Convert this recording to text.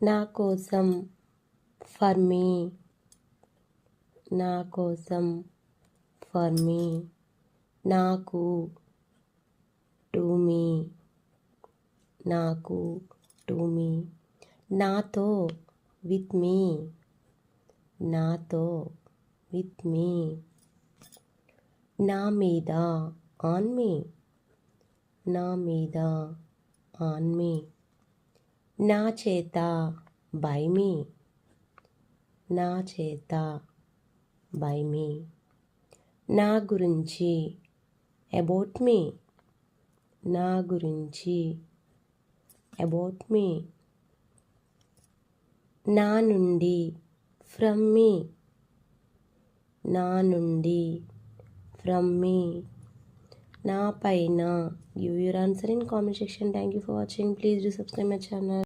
నా కోసం, for me, నా కోసం, ఫర్ మీ. నాకు, టు మీ, నాకు, టు మీ. నాతో, విత్ మీ, నాతో, విత్ మీ. నా మీద, ఆన్ మీ, నా మీద, ఆన్ మీ. నా చేత, బై మీ, నా చేత, బై మీ. నా గురించి, అబౌట్ మీ, నా గురించి, అబౌట్ మీ. నా నుండి, ఫ్రమ్ మీ, నా నుండి, ఫ్రమ్ మీ. నా పైన. Give your answer in comment section. Thank you for watching. Please do subscribe my channel.